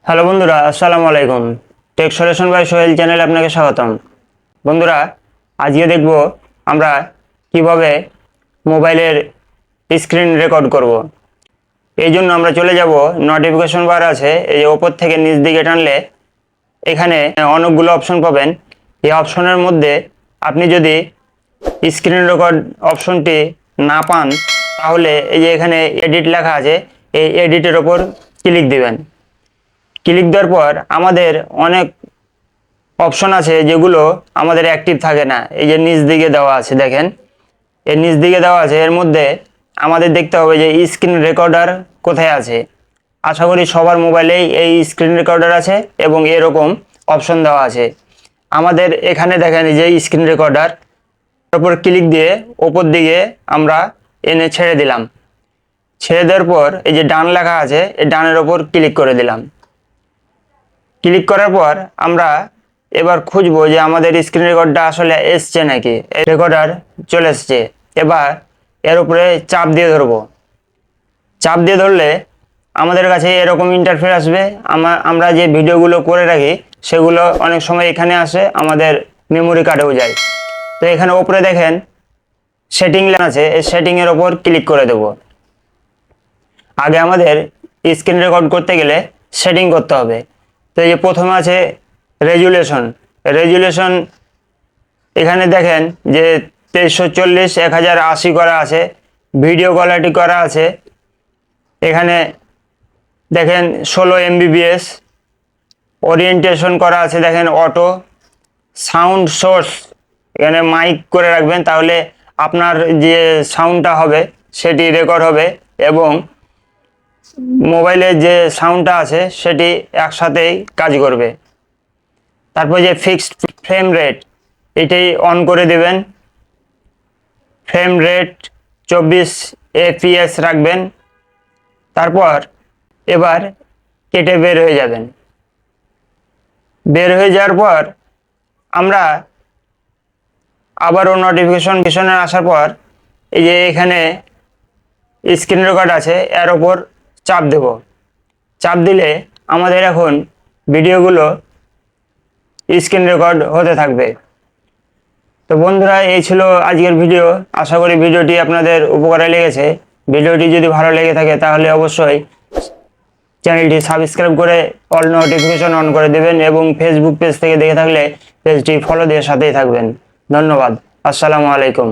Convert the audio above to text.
Hello বন্ধুরা, আসসালামু আলাইকুম। টেক সলিউশন বাই সোহেল চ্যানেলে আপনাকে স্বাগতম। বন্ধুরা, আজকে দেখব আমরা কিভাবে মোবাইলের স্ক্রিন রেকর্ড করব। এই জন্য আমরা চলে যাব, নোটিফিকেশন বার আছে, এই ওপর থেকে নিচ দিকে টানলে এখানে অনেকগুলো অপশন পাবেন। এই অপশনের মধ্যে আপনি যদি স্ক্রিন রেকর্ড অপশনটি না পান, তাহলে এই যে এখানে এডিট লেখা আছে, এই এডিটের ওপর ক্লিক দিবেন। ক্লিক দেওয়ার পর আমাদের অনেক অপশন আছে যেগুলো আমাদের অ্যাক্টিভ থাকে না। এই যে নিচ দিকে দেওয়া আছে, দেখেন এর নিচ দিকে দেওয়া আছে, এর মধ্যে আমাদের দেখতে হবে যে স্ক্রিন রেকর্ডার কোথায় আছে। আশা করি সবার মোবাইলেই এই স্ক্রিন রেকর্ডার আছে এবং এরকম অপশন দেওয়া আছে। আমাদের এখানে দেখেন যে স্ক্রিন রেকর্ডার ওপর ক্লিক দিয়ে ওপর দিকে আমরা এনে ছেড়ে দিলাম। ছেড়ে দেওয়ার পর এই যে ডান লেখা আছে, এই ডানের ওপর ক্লিক করে দিলাম। ক্লিক করার পর আমরা এবার খুঁজবো যে আমাদের স্ক্রিন রেকর্ডটা আসলে এসছে নাকি। রেকর্ডার চলে এসছে। এবার এর উপরে চাপ দিয়ে ধরবো। চাপ দিয়ে ধরলে আমাদের কাছে এরকম ইন্টারফেস আসবে। আমরা যে ভিডিওগুলো করে রাখি সেগুলো অনেক সময় এখানে আসে, আমাদের মেমোরি কার্ডেও যায়। তো এখানে উপরে দেখেন সেটিং আছে, এই সেটিংয়ের ওপর ক্লিক করে দেব। আগে আমাদের স্ক্রিন রেকর্ড করতে গেলে সেটিং করতে হবে। তো এই যে প্রথমে আছে রেজুলেশন। এখানে দেখেন যে 2340x1080 করা আছে, ভিডিও কোয়ালিটি করা আছে। এখানে দেখেন 16 MBPS ওরিয়েন্টেশন করা আছে। দেখেন অটো সাউন্ড সোর্স, এখানে মাইক করে রাখবেন, তাহলে আপনার যে সাউন্ডটা হবে সেটি রেকর্ড হবে এবং মোবাইলে যে সাউন্ডটা আছে সেটি একসাথেই কাজ করবে। তারপর যে ফিক্সড ফ্রেম রেট, এটাই অন করে দেবেন। ফ্রেম রেট 24 FPS রাখবেন। তারপর এবার কেটে বের হয়ে যাবেন। বের হয়ে যাওয়ার পর আমরা আবারও নোটিফিকেশনে আসার পর এই যে এখানে স্ক্রিন রেকর্ড আছে, এর ওপর চাপ দেব। চাপ দিলে আমাদের এখন ভিডিওগুলো স্ক্রিন রেকর্ড হতে থাকবে। তো বন্ধুরা, এই ছিল আজকের ভিডিও। আশা করি ভিডিওটি আপনাদের উপকারে লেগেছে। ভিডিওটি যদি ভালো লেগে থাকে তাহলে অবশ্যই চ্যানেলটি সাবস্ক্রাইব করে অল নোটিফিকেশন অন করে দেবেন এবং ফেসবুক পেজ থেকে দেখে থাকলে পেজটি ফলো দিয়ে সাথেই থাকবেন। ধন্যবাদ। আসসালামু আলাইকুম।